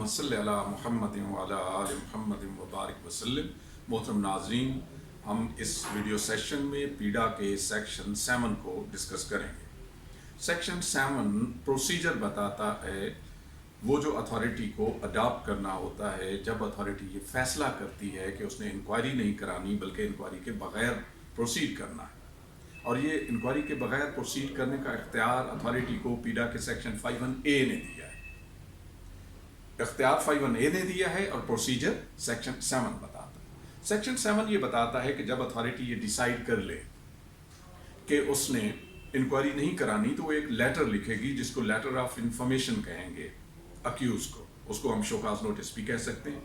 अल्लाहुम्मा सल्लि अला मुहम्मद व अला आलि मुहम्मद व बारिक वसल्लम। मोहतरम नाज़रीन, हम इस वीडियो सेशन में पीडा के सेक्शन 7 को डिस्कस करेंगे। सेक्शन 7 प्रोसीजर बताता है वो जो अथॉरिटी को अडॉप्ट करना होता है जब अथॉरिटी ये फैसला करती है कि उसने इंक्वायरी नहीं करानी बल्कि इंक्वायरी के बगैर प्रोसीड करना है। और ये इंक्वायरी के बगैर प्रोसीड करने का इख्तियार अथॉरिटी को पीडा के सेक्शन 51A ने दिया है। इख्तियार 51A ने दिया है और प्रोसीजर सेक्शन 7 बताता है। सेक्शन 7 ये बताता है कि जब अथॉरिटी ये डिसाइड कर ले कि उसने इंक्वायरी नहीं करानी तो वो एक लेटर लिखेगी जिसको लेटर ऑफ इंफॉर्मेशन कहेंगे अक्यूज को। उसको हम शोकाज नोटिस भी कह सकते हैं।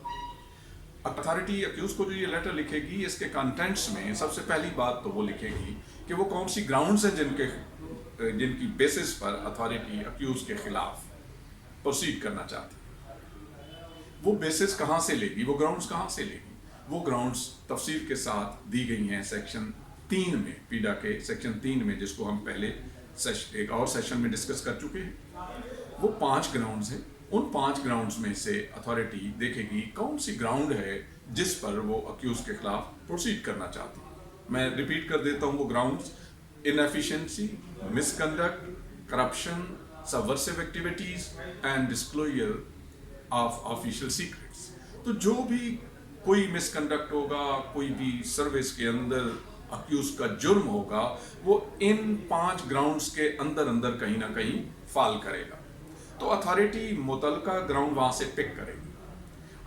अथॉरिटी अक्यूज को जो ये लेटर लिखेगी इसके कंटेंट्स में सबसे पहली बात तो वो लिखेगी कि वो कौन सी ग्राउंड्स हैं जिनकी बेसिस पर अथॉरिटी अक्यूज के खिलाफ प्रोसीड करना चाहती है। वो बेसिस कहाँ से लेगी, वो ग्राउंड्स कहाँ से लेगी। वो ग्राउंड्स तफसील के साथ दी गई हैं सेक्शन 3 में, पीडा के सेक्शन 3 में, जिसको हम पहले एक और सेशन में डिस्कस कर चुके हैं। वो 5 ग्राउंड्स हैं। उन 5 ग्राउंड्स में से अथॉरिटी देखेगी कौन सी ग्राउंड है जिस पर वो अक्यूज के खिलाफ प्रोसीड करना चाहती है। मैं रिपीट कर देता हूँ वो grounds: inefficiency, misconduct, corruption, subversive activities and disclosure of official secrets. तो जो भी कोई मिसकंडक्ट होगा, कोई भी सर्विस के अंदर अक्यूज का जुर्म होगा, वो इन 5 ग्राउंड्स के अंदर अंदर कहीं ना कहीं फाल करेगा। तो अथॉरिटी मुतलका ग्राउंड वहां से पिक करेगी।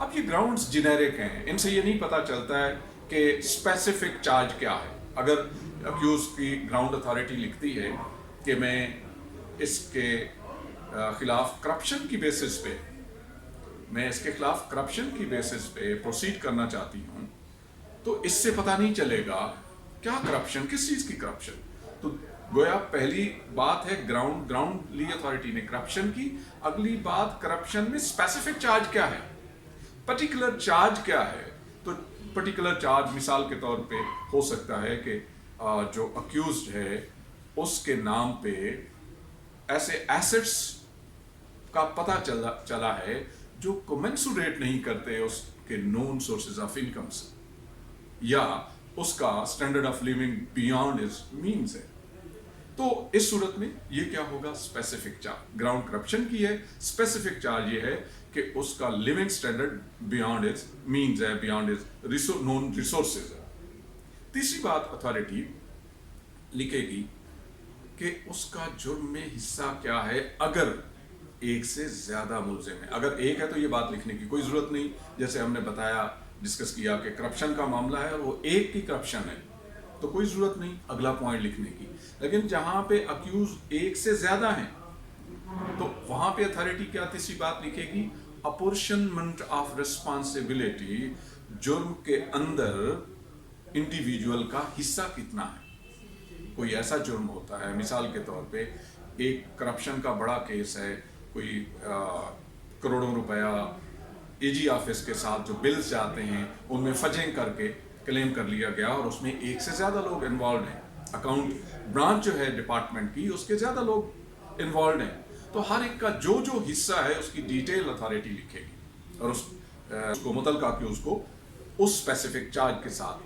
अब ये ग्राउंड्स जेनेरिक हैं, इनसे ये नहीं पता चलता है कि स्पेसिफिक चार्ज क्या है। अगर अक्यूज की ग्राउंड अथॉरिटी लिखती है कि मैं इसके खिलाफ करप्शन की बेसिस पे प्रोसीड करना चाहती हूँ, तो इससे पता नहीं चलेगा क्या करप्शन, किस चीज की करप्शन। तो गोया पहली बात है ग्राउंड ली अथॉरिटी ने करप्शन की। अगली बात, करप्शन में स्पेसिफिक चार्ज क्या है, पर्टिकुलर चार्ज क्या है। तो पर्टिकुलर चार्ज मिसाल के तौर पे हो सकता है कि जो अक्यूज्ड है उसके नाम पे ऐसे एसेट्स का पता चला है जो कमेंसुरेट नहीं करते उसके नोन सोर्सेज ऑफ इनकम से, या उसका standard of living beyond is means है। तो इस सूरत में ये क्या होगा, स्पेसिफिक चार्ज। ग्राउंड करप्शन की है, स्पेसिफिक चार्ज ये है कि उसका living standard beyond is means है, बियॉन्ड इज नोन रिसोर्सेज है। तीसरी बात अथॉरिटी लिखेगी कि उसका जुर्म में हिस्सा क्या है अगर एक से ज्यादा मुलजिम है। अगर एक है तो ये बात लिखने की कोई जरूरत नहीं, जैसे हमने बताया, डिस्कस किया कि करप्शन का मामला है और वो एक की करप्शन है तो कोई जरूरत नहीं अगला पॉइंट लिखने की। लेकिन जहां पे अक्यूज एक से ज्यादा हैं तो वहां पे अथॉरिटी क्या तीसरी बात लिखेगी, अपोर्शनमेंट ऑफ रिस्पॉन्सिबिलिटी। जुर्म के अंदर इंडिविजुअल का हिस्सा कितना है। कोई ऐसा जुर्म होता है, मिसाल के तौर पे एक करप्शन का बड़ा केस है, कोई करोड़ों रुपया एजी ऑफिस के साथ जो बिल्स जाते हैं उनमें फजिंग करके क्लेम कर लिया गया और उसमें एक से ज्यादा लोग इन्वॉल्व हैं। अकाउंट ब्रांच जो है डिपार्टमेंट की, उसके ज्यादा लोग इन्वॉल्व हैं। तो हर एक का जो जो हिस्सा है उसकी डिटेल अथॉरिटी लिखेगी और उसको मुतलका की उसको उस स्पेसिफिक चार्ज के साथ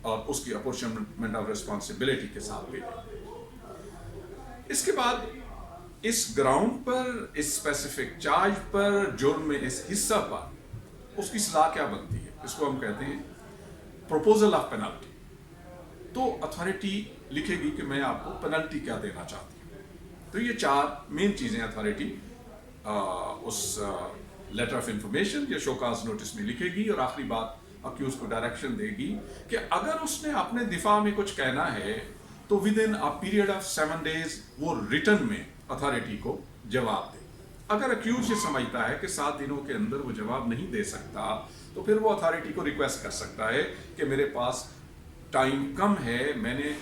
और उसकी अपॉर्चुनिमेंट ऑफ रिस्पॉन्सिबिलिटी के साथ भेजेगी। इसके बाद इस ग्राउंड पर, इस स्पेसिफिक चार्ज पर, जुर्म में इस हिस्सा पर उसकी सलाह क्या बनती है, इसको हम कहते हैं प्रपोजल ऑफ पेनल्टी। तो अथॉरिटी लिखेगी कि मैं आपको पेनल्टी क्या देना चाहती हूँ। तो ये 4 मेन चीजें अथॉरिटी उस लेटर ऑफ इंफॉर्मेशन या शोकाज नोटिस में लिखेगी। और आखिरी बात, अक्यूज को डायरेक्शन देगी कि अगर उसने अपने दिफा में कुछ कहना है तो with in a period of 7 days वो रिटर्न में अथॉरिटी को जवाब दे। अगर अक्यूज ये समझता है कि 7 दिनों के अंदर वो जवाब नहीं दे सकता तो फिर वो अथॉरिटी को रिक्वेस्ट कर सकता है कि मेरे पास टाइम कम है, मैंने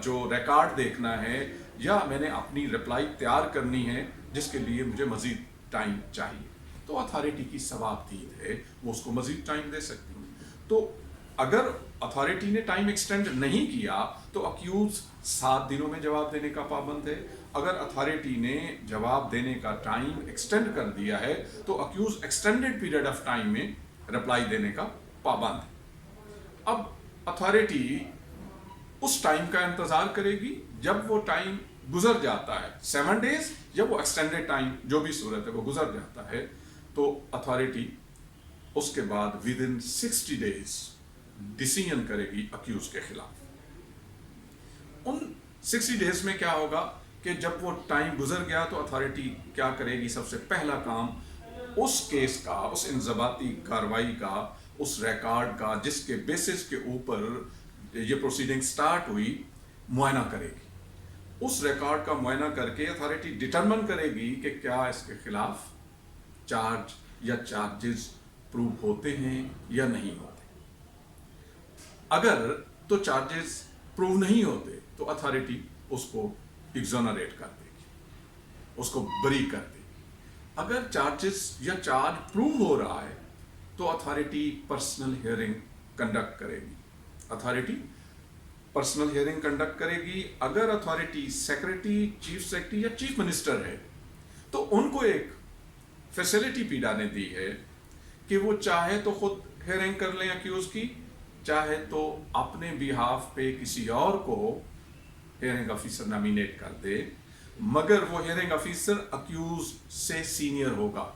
जो रिकॉर्ड देखना है या मैंने अपनी रिप्लाई तैयार करनी है जिसके लिए मुझे मजीद टाइम चाहिए। तो अथॉरिटी की सवाबदीद है, वो उसको मजीद टाइम दे सकती है। तो अगर अथॉरिटी ने टाइम एक्सटेंड नहीं किया तो अक्यूज 7 दिनों में जवाब देने का पाबंद है। अगर अथॉरिटी ने जवाब देने का टाइम एक्सटेंड कर दिया है तो accused extended period of time में रिप्लाई देने का पाबंद है। अब अथॉरिटी उस टाइम का इंतजार करेगी, जब वो टाइम गुजर जाता है 7 डेज, जब वो एक्सटेंडेड टाइम जो भी सूरत है वो गुजर जाता है, तो अथॉरिटी उसके बाद विद इन 60 डेज डिसीजन करेगी अक्यूज के खिलाफ। उन 60 डेज में क्या होगा कि जब वो टाइम गुजर गया तो अथॉरिटी क्या करेगी, सबसे पहला काम उस केस का, उस इंजबाती कार्रवाई का, उस रिकॉर्ड का जिसके बेसिस के ऊपर ये प्रोसीडिंग स्टार्ट हुई, मुआयना करेगी। उस रिकॉर्ड का मुआयना करके अथॉरिटी डिटरमिन करेगी कि क्या इसके खिलाफ चार्ज या चार्जेस प्रूव होते हैं या नहीं होते। अगर तो चार्जेस प्रूव नहीं होते तो अथॉरिटी उसको एग्जोनरेट कर देगी, उसको बरी कर देगी। अगर चार्जेस या चार्ज प्रूव हो रहा है तो अथॉरिटी पर्सनल हियरिंग कंडक्ट करेगी। अथॉरिटी पर्सनल हियरिंग कंडक्ट करेगी। अगर अथॉरिटी सेक्रेटरी, चीफ सेक्रेटरी या चीफ मिनिस्टर है तो उनको एक फैसिलिटी पीडा ने दी है कि वो चाहे तो खुद हियरिंग कर लें अक्यूज की, चाहे तो अपने बिहाफ पे किसी और को हियरिंग ऑफिसर नॉमिनेट कर दे, मगर वो हियरिंग ऑफिसर अक्यूज से सीनियर होगा।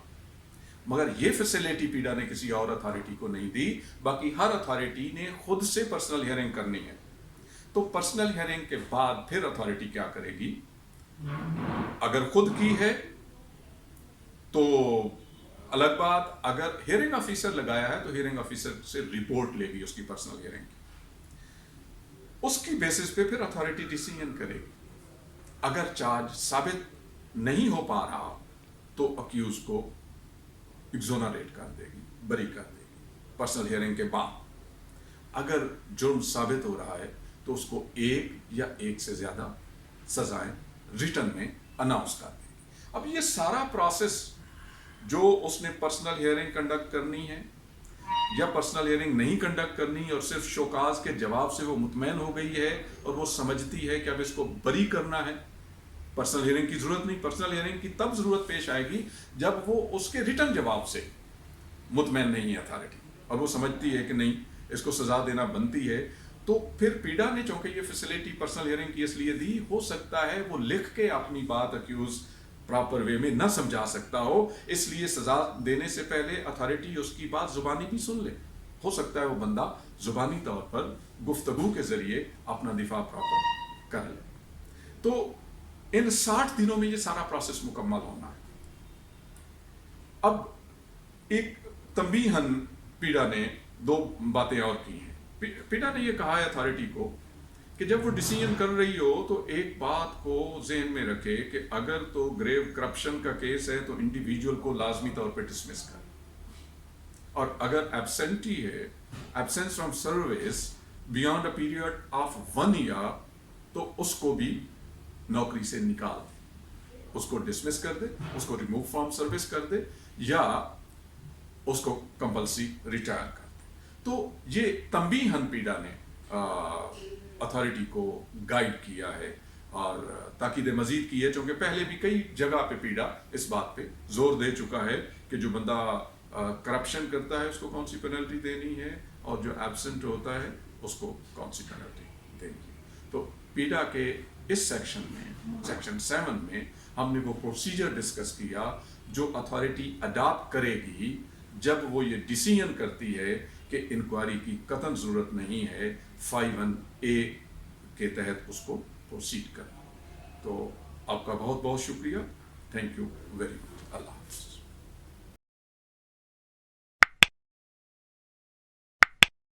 मगर ये फैसिलिटी पीडा ने किसी और अथॉरिटी को नहीं दी, बाकी हर अथॉरिटी ने खुद से पर्सनल हियरिंग करनी है। तो पर्सनल हियरिंग के बाद फिर अथॉरिटी क्या करेगी, अगर खुद की है तो अलग बात, अगर हियरिंग ऑफिसर लगाया है तो हियरिंग ऑफिसर से रिपोर्ट लेगी उसकी पर्सनल हियरिंग की। उसकी बेसिस पे फिर अथॉरिटी डिसीजन करेगी। अगर चार्ज साबित नहीं हो पा रहा तो अक्यूज को एग्जोनरेट कर देगी, बरी कर देगी पर्सनल हियरिंग के बाद। अगर जुर्म साबित हो रहा है तो उसको एक या एक से ज्यादा सजाएं रिटर्न में अनाउंस कर देगी। अब ये सारा प्रोसेस जो उसने पर्सनल हियरिंग कंडक्ट करनी है या पर्सनल हियरिंग नहीं कंडक्ट करनी और सिर्फ शोकाज के जवाब से वो मुतमैन हो गई है और वो समझती है कि अब इसको बरी करना है, पर्सनल हियरिंग की जरूरत नहीं। पर्सनल हियरिंग की तब जरूरत पेश आएगी जब वो उसके रिटर्न जवाब से मुतमैन नहीं है अथॉरिटी और वो समझती है कि नहीं इसको सजा देना बनती है। तो फिर पीडा ने चूंकि ये फैसिलिटी पर्सनल हियरिंग की इसलिए दी, हो सकता है वो लिख के अपनी बात अक्यूज प्रॉपर वे में न समझा सकता हो, इसलिए सजा देने से पहले अथॉरिटी उसकी बात जुबानी भी सुन ले। हो सकता है वो बंदा जुबानी तौर पर गुफ्तगू के जरिए अपना दिफा प्रॉपर कर ले। तो इन 60 दिनों में ये सारा प्रोसेस मुकम्मल होना है। अब एक तंबीहन पीडा ने 2 बातें और की हैं। पीडा ने ये कहा है अथॉरिटी को कि जब वो डिसीजन कर रही हो तो एक बात को ज़हन में रखे कि अगर तो ग्रेव करप्शन का केस है तो इंडिविजुअल को लाजमी तौर पे डिसमिस कर, और अगर एब्सेंटी है, absence from service beyond a period of 1 year, तो उसको भी नौकरी से निकाल दे, उसको डिसमिस कर दे, उसको रिमूव फ्रॉम सर्विस कर दे या उसको कंपल्सरी रिटायर कर दे। तो ये तंबीहन पीडा ने अथॉरिटी को गाइड किया है और ताकीद मजीद की है, क्योंकि पहले भी कई जगह पे पीडा इस बात पे जोर दे चुका है कि जो बंदा करप्शन करता है उसको कौन सी पेनल्टी देनी है और जो एब्सेंट होता है उसको कौन सी पेनल्टी देनी है। तो पीडा के इस सेक्शन में, सेक्शन 7 में हमने वो प्रोसीजर डिस्कस किया जो अथॉरिटी अडॉप्ट करेगी जब वो ये डिसीजन करती है कि इंक्वायरी की कतई ज़रूरत नहीं है, 51A के तहत उसको प्रोसीड करना। तो आपका बहुत बहुत शुक्रिया। Thank you very much. अल्लाह हाफ़िज़।